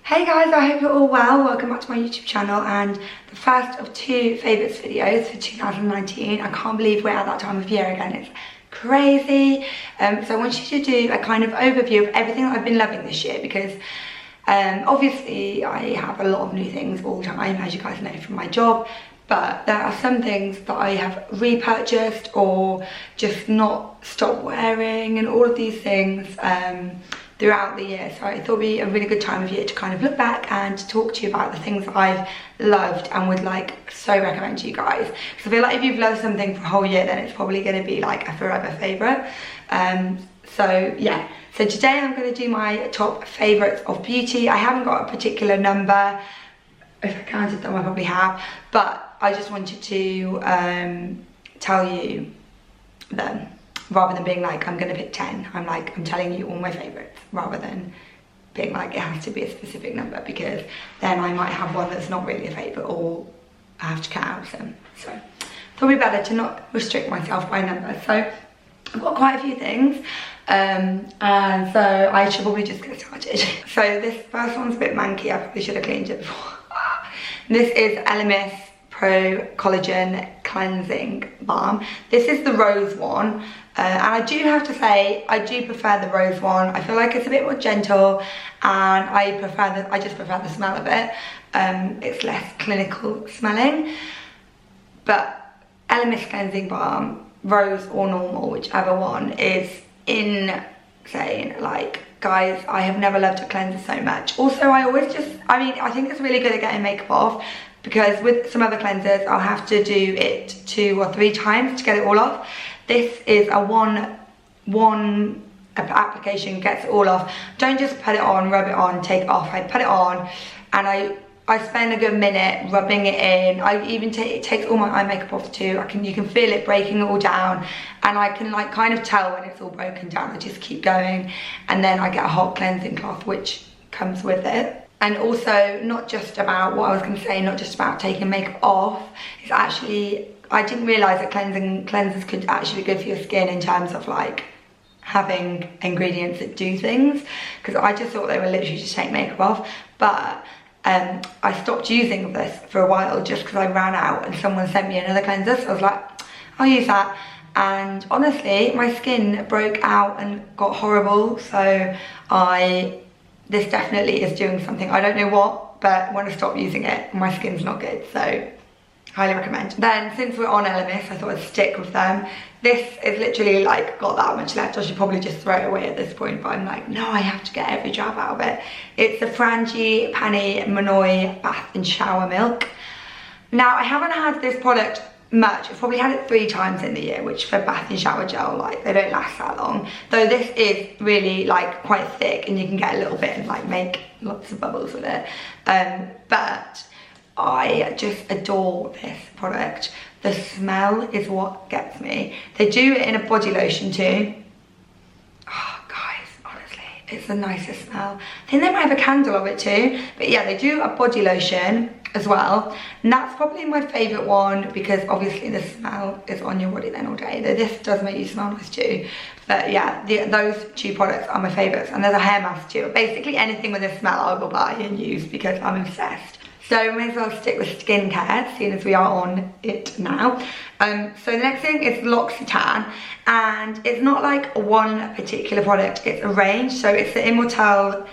Hey guys, I hope you're all well. Welcome back to my YouTube channel and the first of two favourites videos for 2019. I can't believe we're at that time of year again. It's crazy. So I want you to do a kind of overview of everything that I've been loving this year because obviously I have a lot of new things all the time, as you guys know from my job. But there are some things that I have repurchased or just not stopped wearing and all of these things throughout the year. So I thought it'd be a really good time of year to kind of look back and talk to you about the things that I've loved and would like so recommend to you guys. Because I feel like if you've loved something for a whole year, then it's probably going to be like a forever favourite. So yeah, so today I'm going to do my top favourites of beauty. I haven't got a particular number. If I counted them, I probably have, but I just wanted to tell you them rather than being like I'm gonna pick 10. I'm telling you all my favorites rather than being like it has to be a specific number, because then I might have one that's not really a favorite or I have to cut out some. So it's probably better to not restrict myself by number. So I've got quite a few things and so I should probably just get started. So this first one's a bit manky. I probably should have cleaned it before. This is LMS Pro Collagen Cleansing Balm. This is the rose one, and I do have to say I do prefer the rose one. I feel like it's a bit more gentle, and I just prefer the smell of it. It's less clinical smelling. But LMS Cleansing Balm, rose or normal, whichever one, is insane. Like, guys, I have never loved a cleanser so much. Also, I think it's really good at getting makeup off, because with some other cleansers I'll have to do it 2 or 3 times to get it all off. This is a one application, gets it all off. Don't just put it on, rub it on, take it off. I put it on and I spend a good minute rubbing it in. It takes all my eye makeup off too. You can feel it breaking it all down, and I can like kind of tell when it's all broken down. I just keep going, and then I get a hot cleansing cloth which comes with it. And also, not just about what I was going to say, not just about taking makeup off. It's actually, I didn't realise that cleansers could actually be good for your skin in terms of like having ingredients that do things, because I just thought they were literally just take makeup off. But I stopped using this for a while just because I ran out and someone sent me another cleanser, so I was like, I'll use that. And honestly, my skin broke out and got horrible, so this definitely is doing something. I don't know what, but when I stop using it, my skin's not good, so highly recommend. Then, since we're on LMS, I thought I'd stick with them. This is literally like got that much left. I should probably just throw it away at this point, but I'm like, no, I have to get every drop out of it. It's the Frangipani Monoi Bath and Shower Milk. Now, I haven't had this product much. I've probably had it 3 times in the year, which for bath and shower gel, like, they don't last that long. Though this is really like quite thick and you can get a little bit and like make lots of bubbles with it. But I just adore this product. The smell is what gets me. They do it in a body lotion too. Oh guys, honestly, it's the nicest smell. I think they might have a candle of it too. But yeah, they do a body lotion as well. And that's probably my favourite one, because obviously the smell is on your body then all day. Though this does make you smell nice too. But yeah, those 2 products are my favourites. And there's a hair mask too. Basically anything with a smell I will buy and use because I'm obsessed. So we may as well stick with skincare, seeing as we are on it now. So the next thing is L'Occitane, and it's not like one particular product, it's a range. So it's the Immortelle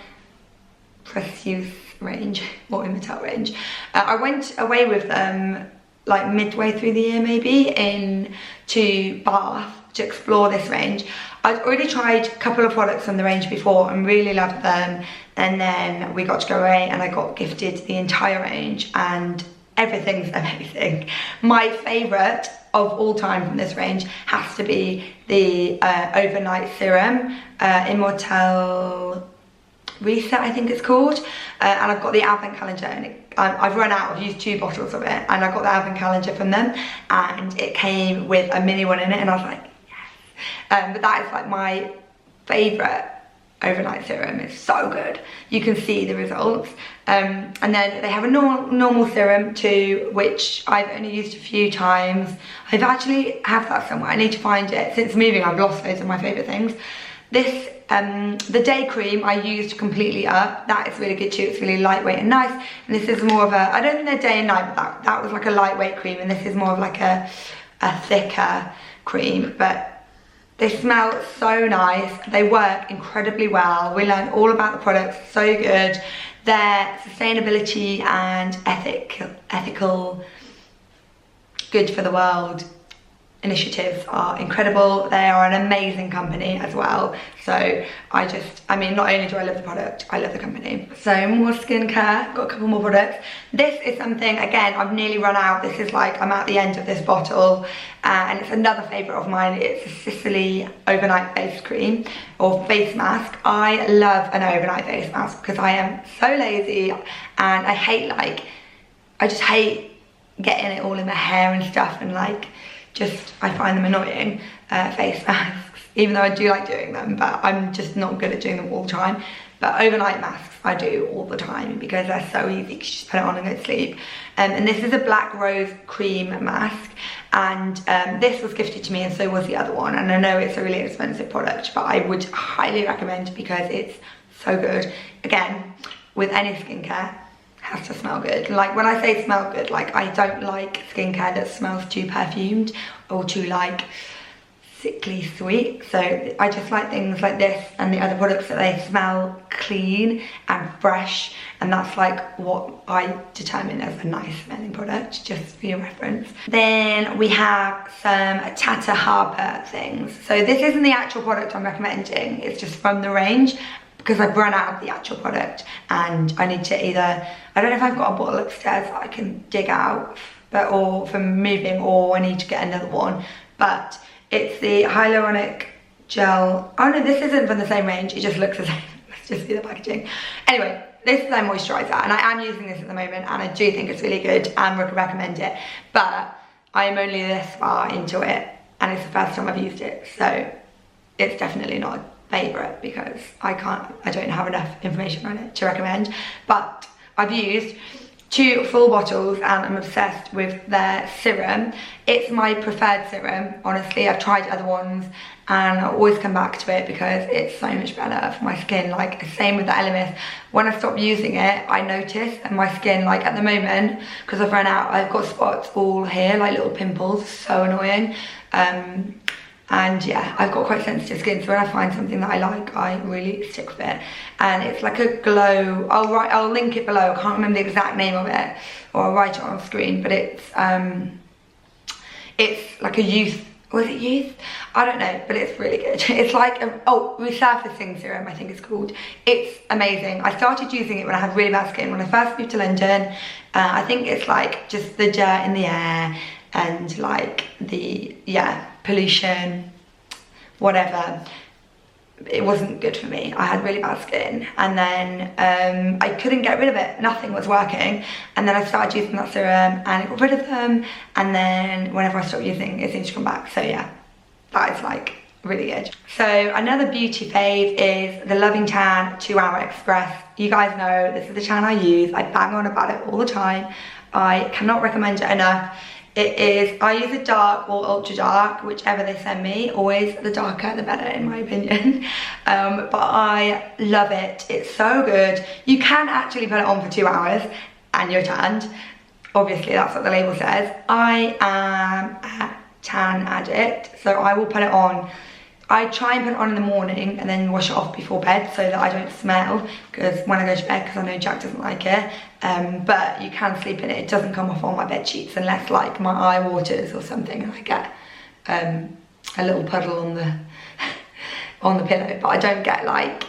Precious range, or Immortelle range. I went away with them like midway through the year maybe to Bath to explore this range. I'd already tried a couple of products from the range before and really loved them, and then we got to go away and I got gifted the entire range and everything's amazing. My favourite of all time from this range has to be the overnight serum, Immortelle Reset, I think it's called, and I've got the advent calendar, and I've run out. I've used 2 bottles of it, and I got the advent calendar from them, and it came with a mini one in it, and I was like, yes. But that is like my favourite overnight serum. It's so good. You can see the results. And then they have a normal serum too, which I've only used a few times. I've actually have that somewhere. I need to find it. Since moving, I've lost loads of my favourite things. This, the day cream I used completely up. That is really good too. It's really lightweight and nice. And this is more of a, I don't think they're day and night, but that was like a lightweight cream, and this is more of like a thicker cream. But they smell so nice. They work incredibly well. We learned all about the products, so good. Their sustainability and ethical, good for the world initiatives are incredible. They are an amazing company as well. So I mean, not only do I love the product, I love the company. So more skincare, got a couple more products. This is something, again, I've nearly run out. This is like, I'm at the end of this bottle, and it's another favorite of mine. It's a Sicily overnight face cream or face mask. I love an overnight face mask because I am so lazy, and I just hate getting it all in my hair and stuff, and like, I find them annoying, face masks, even though I do like doing them, but I'm just not good at doing them all the time. But overnight masks I do all the time because they're so easy, because you just put it on and go to sleep. And this is a black rose cream mask, and this was gifted to me, and so was the other one. And I know it's a really expensive product, but I would highly recommend because it's so good. Again, with any skincare, has to smell good. Like, when I say smell good, like, I don't like skincare that smells too perfumed or too like sickly sweet. So I just like things like this and the other products that they smell clean and fresh, and that's like what I determine as a nice smelling product, just for your reference. Then we have some Tata Harper Things. So this isn't the actual product I'm recommending, it's just from the range, because I've run out of the actual product, and I need to either, I don't know if I've got a bottle upstairs that I can dig out, or from moving, or I need to get another one. But it's the hyaluronic gel. Oh no, this isn't from the same range, it just looks the same. Let's just see the packaging. Anyway, this is their moisturizer, and I am using this at the moment, and I do think it's really good and would recommend it. But I am only this far into it, and it's the first time I've used it, so it's definitely not a favourite because I don't have enough information on it to recommend. But I've used 2 full bottles, and I'm obsessed with their serum. It's my preferred serum, honestly. I've tried other ones and I always come back to it because it's so much better for my skin. Like, same with the LMS. When I stop using it, I notice that my skin, like at the moment, because I've run out, I've got spots all here, like little pimples, so annoying. And yeah, I've got quite sensitive skin, so when I find something that I like, I really stick with it. And it's like a glow, I'll link it below, I can't remember the exact name of it, or I'll write it on screen, but it's like a youth, was it youth? I don't know, but it's really good. It's like resurfacing serum, I think it's called. It's amazing. I started using it when I had really bad skin. When I first moved to London, I think it's like just the dirt in the air, and like the, pollution, whatever. It wasn't good for me. I had really bad skin, and then I couldn't get rid of it. Nothing was working, and then I started using that serum and it got rid of them, and then whenever I stopped using it seems to come back. So yeah, that is like really good. So another beauty fave is the Loving Tan 2 Hour Express. You guys know this is the tan I use. I bang on about it all the time. I cannot recommend it enough. It is, I use a dark or ultra dark, whichever they send me. Always the darker the better, in my opinion. But I love it. It's so good. You can actually put it on for 2 hours and you're tanned. Obviously that's what the label says. I am a tan addict, so I will put it on. I try and put it on in the morning and then wash it off before bed so that I don't smell, because when I go to bed, because I know Jack doesn't like it. But you can sleep in it. It doesn't come off on my bed sheets unless like my eye waters or something and I get a little puddle on the on the pillow. But I don't get like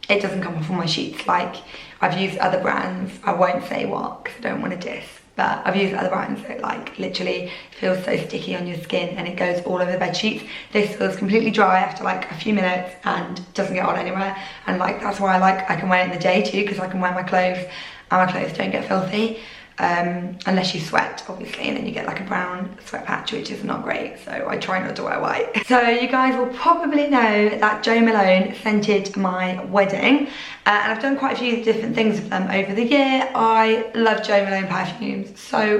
it doesn't come off on my sheets. Like, I've used other brands, I won't say what because I don't want to diss, but I've used other brands that like literally feels so sticky on your skin and it goes all over the bed sheets. This feels completely dry after like a few minutes and doesn't get on anywhere, and like that's why I can wear it in the day too, because I can wear my clothes and my clothes don't get filthy, unless you sweat obviously, and then you get like a brown sweat patch, which is not great, so I try not to wear white. So you guys will probably know that Jo Malone scented my wedding, and I've done quite a few different things with them over the year. I love Jo Malone perfumes so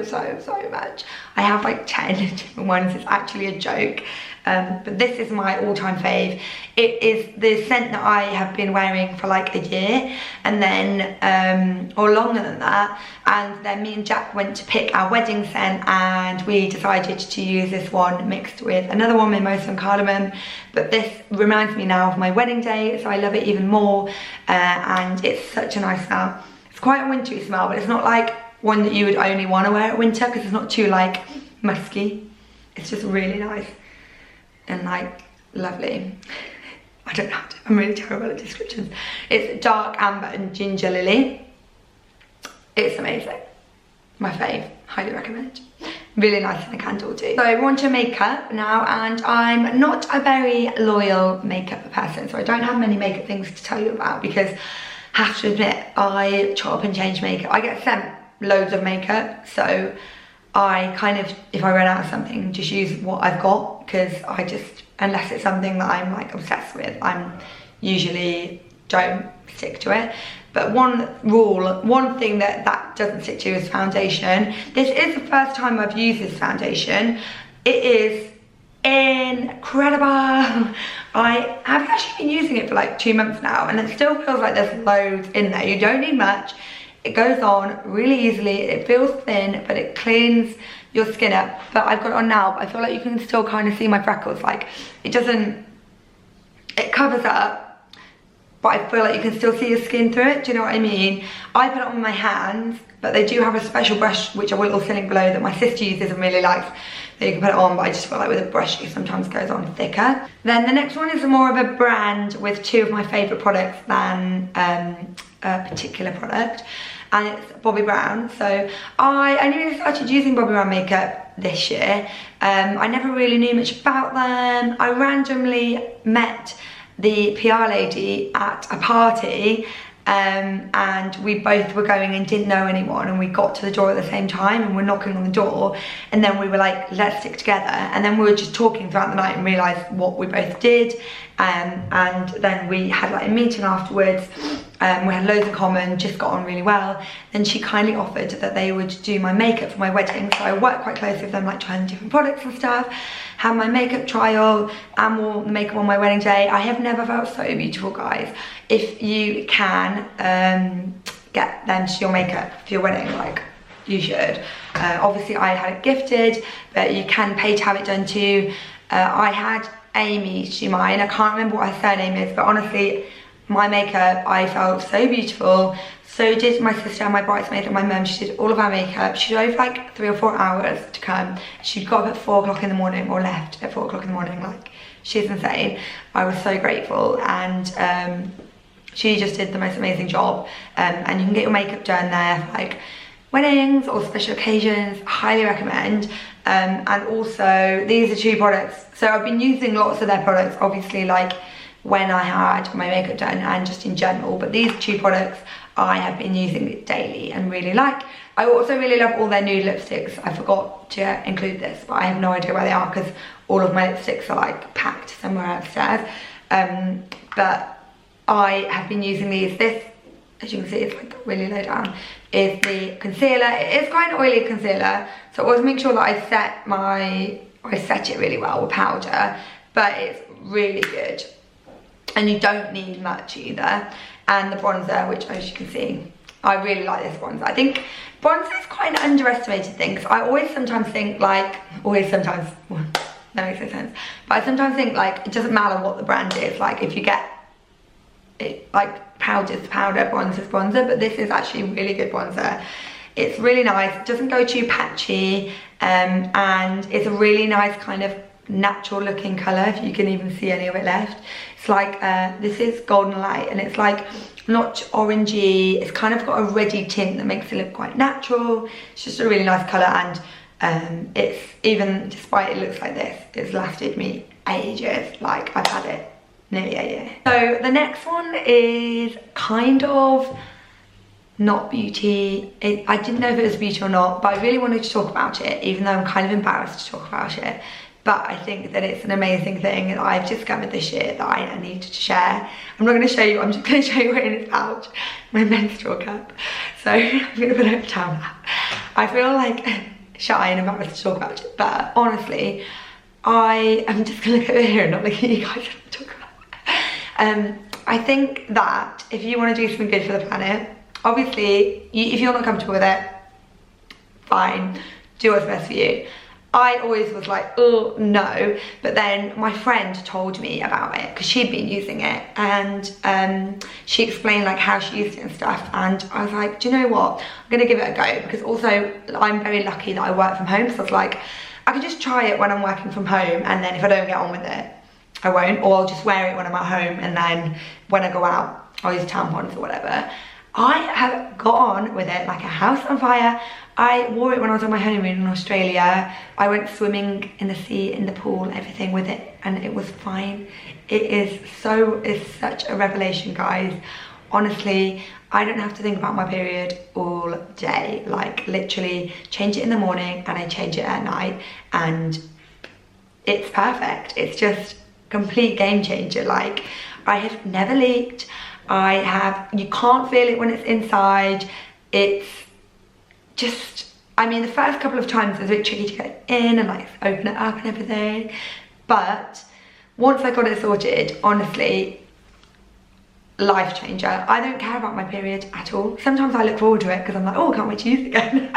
much. I have like 10 different ones. It's actually a joke. but this is my all-time fave. It is the scent that I have been wearing for like a year, and then or longer than that, and then me and Jack went to pick our wedding scent, and we decided to use this one mixed with another one, mimosa and cardamom. But this reminds me now of my wedding day, so I love it even more, and it's such a nice smell. It's quite a wintry smell, but it's not like one that you would only want to wear at winter, because it's not too like musky. It's just really nice and like lovely. I don't know, I'm really terrible at descriptions. It's dark amber and ginger lily. It's amazing. My fave, highly recommend. Really nice in a candle too. So we're on to makeup now, and I'm not a very loyal makeup person, so I don't have many makeup things to tell you about, because I have to admit, I chop and change makeup. I get sent loads of makeup, so I kind of, if I run out of something, just use what I've got, because I just, unless it's something that I'm like obsessed with, I'm usually don't stick to it. But one thing that doesn't stick to is foundation. This is the first time I've used this foundation. It is incredible. I have actually been using it for like 2 months now, and it still feels like there's loads in there. You don't need much. It goes on really easily. It feels thin, but it cleans your skin up. But I've got it on now, but I feel like you can still kind of see my freckles. Like, it doesn't, it covers up, but I feel like you can still see your skin through it. Do you know what I mean? I put it on my hands, but they do have a special brush, which I will also link below, that my sister uses and really likes. So you can put it on, but I just feel like with a brush, it sometimes goes on thicker. Then the next one is more of a brand with two of my favourite products than a particular product, and it's Bobbi Brown. So I only really started using Bobbi Brown makeup this year. I never really knew much about them. I randomly met the PR lady at a party, and we both were going and didn't know anyone, and we got to the door at the same time and we're knocking on the door, and then we were like, let's stick together. And then we were just talking throughout the night and realised what we both did, and then we had like a meeting afterwards. We had loads in common, just got on really well. Then she kindly offered that they would do my makeup for my wedding, so I worked quite closely with them, like trying different products and stuff. Had my makeup trial and wore the makeup on my wedding day. I have never felt so beautiful, guys. If you can get them to do your makeup for your wedding, like, you should. Obviously I had it gifted, but you can pay to have it done too. I had Amy do mine. I can't remember what her surname is, but honestly, my makeup, I felt so beautiful. So did my sister and my bridesmaid and my mum. She did all of our makeup. She drove like 3 or 4 hours to come. She got up at 4 o'clock in the morning, or left at 4 o'clock in the morning. Like, she's insane. I was so grateful, and she just did the most amazing job. And you can get your makeup done there for like weddings or special occasions. Highly recommend. And also, these are 2 products. So I've been using lots of their products, obviously, like when I had my makeup done and just in general, but these 2 products I have been using daily and really like. I also really love all their nude lipsticks. I forgot to include this, but I have no idea where they are, because all of my lipsticks are like packed somewhere upstairs. But I have been using these. This, as you can see, it's like really low down, is the concealer. It is quite an oily concealer, so I always make sure that I set it really well with powder, but it's really good. And you don't need much either. And the bronzer, which, as you can see, I really like this bronzer. I think bronzer is quite an underestimated thing, because I always sometimes think like, well, that makes no sense, but I sometimes think like it doesn't matter what the brand is, like if you get it, like powder's powder, bronzer's bronzer, but this is actually really good bronzer. It's really nice, it doesn't go too patchy, and it's a really nice kind of natural looking colour, if you can even see any of it left. It's like, this is Golden Light, and it's like not orangey, it's kind of got a reddy tint that makes it look quite natural. It's just a really nice colour, and it's, even despite it looks like this, it's lasted me ages. Like, I've had it nearly a year. So the next one is kind of not beauty. I didn't know if it was beauty or not, but I really wanted to talk about it, even though I'm kind of embarrassed to talk about it. But I think that it's an amazing thing that I've discovered this year that I needed to share. I'm not going to show you, I'm just going to show you what in its pouch, my menstrual cup. So I'm going to put it down now. I feel like shy and embarrassed to talk about it, but honestly, I'm just gonna look over here and not look at you guys and talk about. I think that if you want to do something good for the planet, obviously, if you're not comfortable with it, fine, do what's best for you. I always was like, oh no, but then my friend told me about it because she'd been using it, and she explained like how she used it and stuff, and I was like, do you know what, I'm gonna give it a go, because also I'm very lucky that I work from home, so I was like, I could just try it when I'm working from home, and then if I don't get on with it, I won't, or I'll just wear it when I'm at home, and then when I go out, I'll use tampons or whatever. I have got on with it like a house on fire. I wore it when I was on my honeymoon in Australia. I went swimming in the sea, in the pool, everything with it, and it was fine. It's such a revelation, guys. Honestly, I don't have to think about my period all day. Like, literally, change it in the morning and I change it at night, and it's perfect. It's just complete game changer. Like, I have never leaked. You can't feel it when it's inside. It's just, I mean, the first couple of times it was a bit tricky to get it in and like open it up and everything, but once I got it sorted, honestly, life changer. I don't care about my period at all. Sometimes I look forward to it because I'm like, oh, I can't wait to use it again.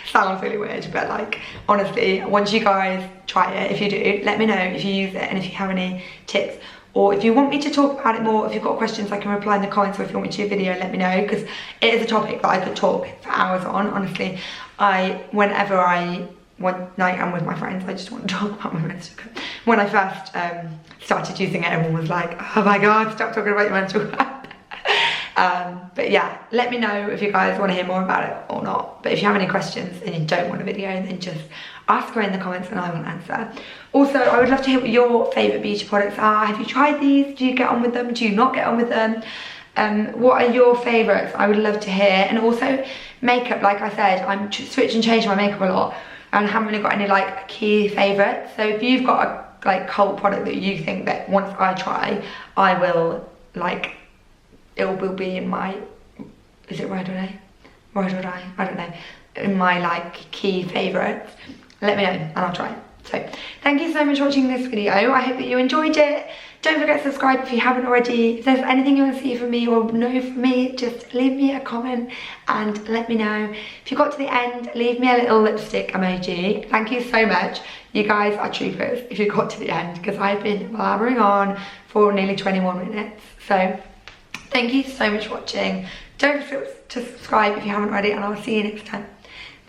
Sounds really weird, but like, honestly, once you guys try it, if you do, let me know if you use it and if you have any tips. Or if you want me to talk about it more, if you've got questions, I can reply in the comments, or if you want me to do a video, let me know, because it is a topic that I could talk for hours on, honestly. Whenever I one night I'm with my friends, I just want to talk about my menstrual cup. When I first started using it, everyone was like, oh my god, stop talking about your menstrual cup. But yeah, let me know if you guys want to hear more about it or not. But if you have any questions and you don't want a video, then just ask her in the comments and I will answer. Also, I would love to hear what your favourite beauty products are. Have you tried these? Do you get on with them? Do you not get on with them? What are your favourites? I would love to hear. And also makeup, like I said, I'm switching and changing my makeup a lot, and I haven't really got any like key favourites. So if you've got a like cult product that you think that once I try, I will like, it will be in my, is it ride or die? Ride or die? I don't know. In my like key favourites, let me know and I'll try it. So thank you so much for watching this video. I hope that you enjoyed it. Don't forget to subscribe if you haven't already. If there's anything you want to see from me or know from me, just leave me a comment and let me know. If you got to the end, leave me a little lipstick emoji. Thank you so much. You guys are troopers if you got to the end, because I've been blabbering on for nearly 21 minutes. So thank you so much for watching. Don't forget to subscribe if you haven't already, and I'll see you next time.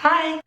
Bye.